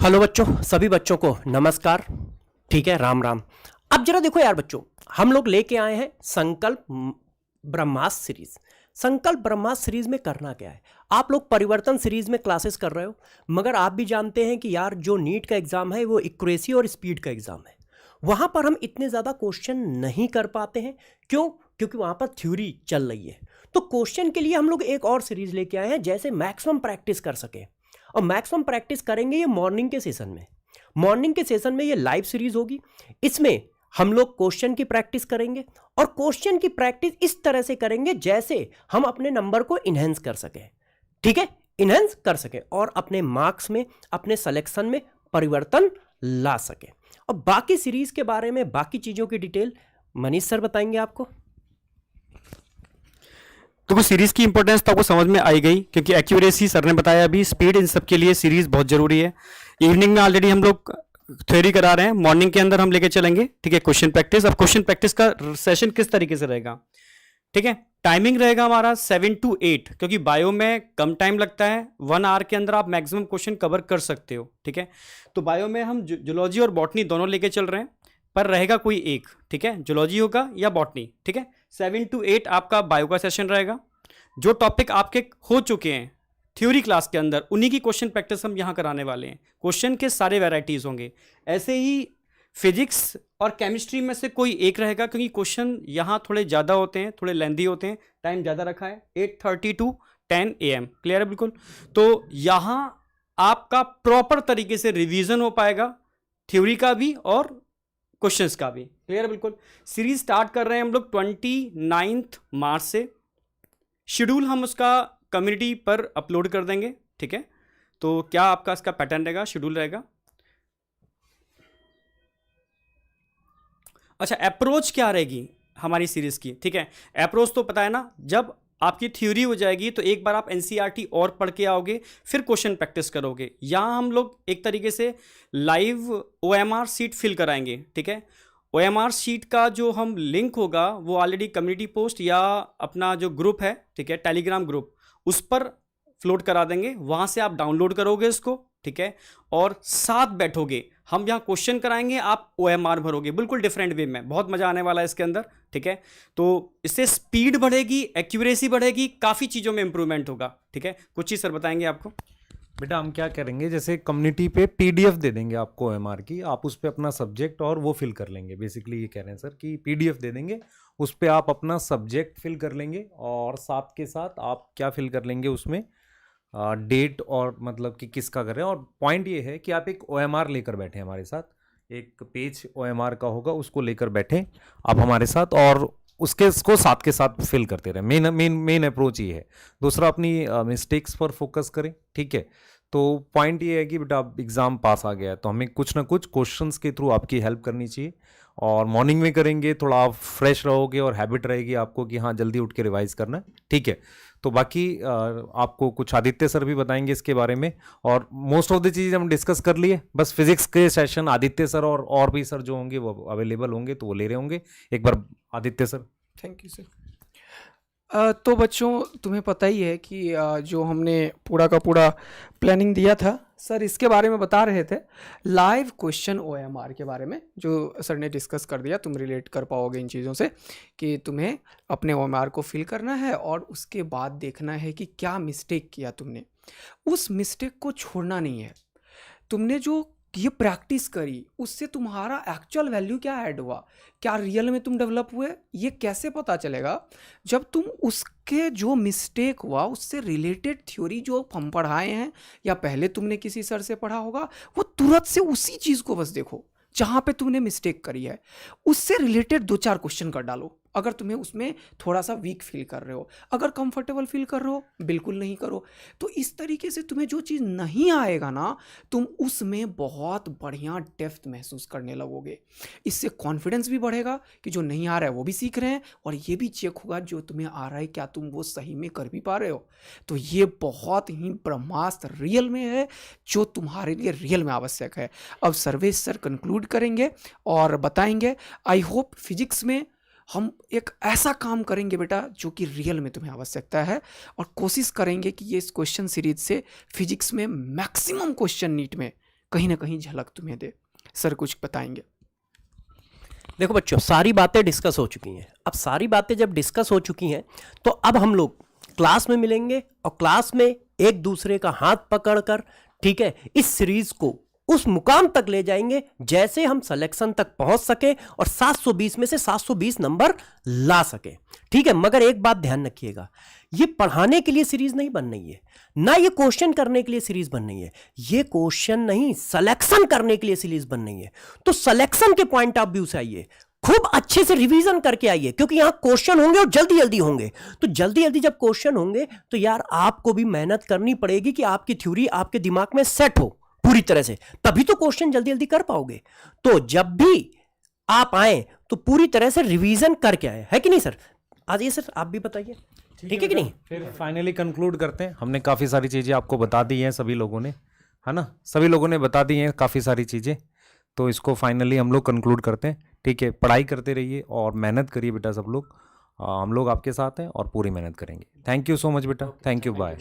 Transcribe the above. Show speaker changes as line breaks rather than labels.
Hello बच्चों, सभी बच्चों को नमस्कार। ठीक है, राम राम। अब जरा देखो यार बच्चों, हम लोग लेके आए हैं संकल्प ब्रह्मास्त्र सीरीज। संकल्प ब्रह्मास्त्र सीरीज में करना क्या है? आप लोग परिवर्तन सीरीज में क्लासेस कर रहे हो, मगर आप भी जानते हैं कि यार जो नीट का एग्जाम है वो एक्यूरेसी और स्पीड का एग्जाम है। वहां पर हम इतने ज्यादा क्वेश्चन नहीं कर पाते हैं। क्यों? क्योंकि वहां पर थ्योरी चल रही है। तो क्वेश्चन के लिए हम लोग एक और सीरीज लेके आए हैं, जैसे मैक्सिमम प्रैक्टिस कर सके। और मैक्सिमम प्रैक्टिस करेंगे ये मॉर्निंग के सेशन में। मॉर्निंग के सेशन में ये लाइव सीरीज होगी। इसमें हम लोग क्वेश्चन की प्रैक्टिस करेंगे, और क्वेश्चन की प्रैक्टिस इस तरह से करेंगे जैसे हम अपने नंबर को इनहेंस कर सकें। ठीक है, इनहेंस कर सकें और अपने मार्क्स में, अपने सिलेक्शन में परिवर्तन ला सकें। और बाकी सीरीज के बारे में, बाकी चीजों की डिटेल मनीष सर बताएंगे आपको।
तो सीरीज की इंपॉर्टेंस तो आपको समझ में आई गई, क्योंकि एक्यूरेसी सर ने बताया, अभी स्पीड, इन सब के लिए सीरीज बहुत जरूरी है। इवनिंग में ऑलरेडी हम लोग थ्योरी करा रहे हैं, मॉर्निंग के अंदर हम लेके चलेंगे। ठीक है, क्वेश्चन प्रैक्टिस। अब क्वेश्चन प्रैक्टिस का सेशन किस तरीके से रहेगा? ठीक है, टाइमिंग रहेगा हमारा 7 to 8, क्योंकि बायो में कम टाइम लगता है। 1 आवर के अंदर आप मैक्सिमम क्वेश्चन कवर कर सकते हो। ठीक है, तो बायो में हम जूलॉजी और बॉटनी दोनों लेके चल रहे हैं, पर रहेगा कोई एक। ठीक है, जूलॉजी होगा या बॉटनी। ठीक है, 7 to 8 आपका बायो का सेशन रहेगा। जो टॉपिक आपके हो चुके हैं थ्योरी क्लास के अंदर, उन्हीं की क्वेश्चन प्रैक्टिस हम यहाँ कराने वाले हैं। क्वेश्चन के सारे वैरायटीज होंगे। ऐसे ही फिजिक्स और केमिस्ट्री में से कोई एक रहेगा, क्योंकि क्वेश्चन यहाँ थोड़े ज़्यादा होते हैं, थोड़े लेंदी होते हैं। टाइम ज़्यादा रखा है, 8:30 to 10 AM। क्लियर है बिल्कुल? तो यहाँ आपका प्रॉपर तरीके से रिवीजन हो पाएगा, थ्योरी का भी और क्वेश्चंस का भी। क्लियर है बिल्कुल? सीरीज स्टार्ट कर रहे हैं हम लोग 29 मार्च से। शेड्यूल हम उसका कम्युनिटी पर अपलोड कर देंगे। ठीक है, तो क्या आपका इसका पैटर्न रहेगा, शेड्यूल रहेगा? अच्छा, अप्रोच क्या रहेगी हमारी सीरीज की? ठीक है, अप्रोच तो पता है ना, जब आपकी थ्योरी हो जाएगी तो एक बार आप एनसीईआरटी और पढ़ के आओगे, फिर क्वेश्चन प्रैक्टिस करोगे। यहाँ हम लोग एक तरीके से लाइव ओएमआर सीट फिल कराएंगे। ठीक है, ओएमआर शीट का जो हम लिंक होगा वो ऑलरेडी कम्युनिटी पोस्ट या अपना जो ग्रुप है, ठीक है, टेलीग्राम ग्रुप, उस पर फ्लोट करा देंगे। वहाँ से आप डाउनलोड करोगे इसको। ठीक है, और साथ बैठोगे, हम यहाँ क्वेश्चन कराएंगे, आप ओएमआर भरोगे, बिल्कुल डिफरेंट वे में। बहुत मजा आने वाला है इसके अंदर। ठीक है, तो इससे स्पीड बढ़ेगी, एक्यूरेसी बढ़ेगी, काफ़ी चीज़ों में इंप्रूवमेंट होगा। ठीक है, कुछ चीज़ सर बताएंगे आपको।
बेटा हम क्या करेंगे, जैसे कम्युनिटी पे पीडीएफ दे देंगे आपको एमआर की, आप उस पे अपना सब्जेक्ट और वो फिल कर लेंगे। बेसिकली ये कह रहे हैं सर कि पीडीएफ दे देंगे, उस पे आप अपना सब्जेक्ट फिल कर लेंगे, और साथ के साथ आप क्या फिल कर लेंगे उसमें, डेट, और मतलब कि किसका कर रहे हैं। और पॉइंट ये है कि आप एक ओएमआर लेकर बैठे हमारे साथ, एक पेज ओएमआर का होगा, उसको लेकर बैठे आप हमारे साथ, और उसको साथ के साथ फिल करते रहे। मेन अप्रोच ये है। दूसरा, अपनी मिस्टेक्स पर फोकस करें। ठीक है, तो पॉइंट ये है कि बेटा अब एग्ज़ाम पास आ गया है, तो हमें कुछ ना कुछ क्वेश्चंस के थ्रू आपकी हेल्प करनी चाहिए। और मॉर्निंग में करेंगे, थोड़ा आप फ्रेश रहोगे और हैबिट रहेगी आपको कि हाँ जल्दी उठ के रिवाइज करना है। ठीक है, तो बाकी आपको कुछ आदित्य सर भी बताएंगे इसके बारे में, और मोस्ट ऑफ द चीज़ हम डिस्कस कर लिए। बस फिजिक्स के सेशन आदित्य सर और भी सर जो होंगे वो अवेलेबल होंगे, तो वो ले रहे होंगे। एक बार Aditya sir.
Thank you sir. तो बच्चों, तुम्हें पता ही है कि जो हमने पूरा का पूरा प्लानिंग दिया था सर, इसके बारे में बता रहे थे, लाइव क्वेश्चन ओएमआर के बारे में, जो सर ने डिस्कस कर दिया। तुम रिलेट कर पाओगे इन चीज़ों से कि तुम्हें अपने ओएमआर को फिल करना है, और उसके बाद देखना है कि क्या मिस्टेक किया तुमने। उस मिस्टेक को छोड़ना नहीं है। तुमने जो ये प्रैक्टिस करी, उससे तुम्हारा एक्चुअल वैल्यू क्या ऐड हुआ, क्या रियल में तुम डेवलप हुए, ये कैसे पता चलेगा? जब तुम उसके जो मिस्टेक हुआ उससे रिलेटेड थ्योरी जो हम पढ़ाए हैं, या पहले तुमने किसी सर से पढ़ा होगा, वो तुरंत से उसी चीज़ को बस देखो जहाँ पे तुमने मिस्टेक करी है, उससे रिलेटेड 2-4 क्वेश्चन कर डालो। अगर तुम्हें उसमें थोड़ा सा वीक फील कर रहे हो, अगर कंफर्टेबल फील कर रहे हो, बिल्कुल नहीं करो। तो इस तरीके से तुम्हें जो चीज़ नहीं आएगा ना, तुम उसमें बहुत बढ़िया डेप्थ महसूस करने लगोगे। इससे कॉन्फिडेंस भी बढ़ेगा कि जो नहीं आ रहा है वो भी सीख रहे हैं, और ये भी चेक होगा जो तुम्हें आ रहा है क्या तुम वो सही में कर भी पा रहे हो। तो ये बहुत ही ब्रह्मास्त्र रियल में है, जो तुम्हारे लिए रियल में आवश्यक है। अब सर्वेश सर कंक्लूड करेंगे और बताएंगे। आई होप फिजिक्स में हम एक ऐसा काम करेंगे बेटा जो कि रियल में तुम्हें आवश्यकता है, और कोशिश करेंगे कि ये इस क्वेश्चन सीरीज से फिजिक्स में मैक्सिमम क्वेश्चन नीट में कहीं ना कहीं झलक तुम्हें दे। सर कुछ बताएंगे?
देखो बच्चों, सारी बातें डिस्कस हो चुकी हैं। अब सारी बातें जब डिस्कस हो चुकी हैं तो अब हम लोग क्लास में मिलेंगे और क्लास में एक दूसरे का हाथ पकड़कर, ठीक है, इस सीरीज को उस मुकाम तक ले जाएंगे जैसे हम सिलेक्शन तक पहुंच सके और 720 में से 720 नंबर ला सके। ठीक है, मगर एक बात ध्यान रखिएगा, ये पढ़ाने के लिए सीरीज नहीं बन रही है, ना ये क्वेश्चन करने के लिए सीरीज बन रही है। ये क्वेश्चन नहीं, सिलेक्शन करने के लिए सीरीज बन रही है। तो सिलेक्शन के पॉइंट ऑफ व्यू से आइए, खूब अच्छे से रिवीजन करके आइए, क्योंकि यहां क्वेश्चन होंगे और जल्दी जल्दी होंगे। तो जल्दी जल्दी जब क्वेश्चन होंगे तो यार आपको भी मेहनत करनी पड़ेगी कि आपकी थ्योरी आपके दिमाग में सेट हो पूरी तरह से, तभी तो क्वेश्चन जल्दी जल्दी कर पाओगे। तो जब भी आप आए तो पूरी तरह से रिवीजन करके आए, है कि नहीं सर? आज ये सर आप भी बताइए, ठीक है कि नहीं?
फिर फाइनली कंक्लूड करते हैं। हमने काफ़ी सारी चीज़ें आपको बता दी हैं, सभी लोगों ने, है ना, सभी लोगों ने बता दी हैं काफ़ी सारी चीज़ें। तो इसको फाइनली हम लोग कंक्लूड करते हैं। ठीक है, पढ़ाई करते रहिए और मेहनत करिए बेटा सब लोग। हम लोग आपके साथ हैं और पूरी मेहनत करेंगे। थैंक यू सो मच बेटा, थैंक यू, बाय।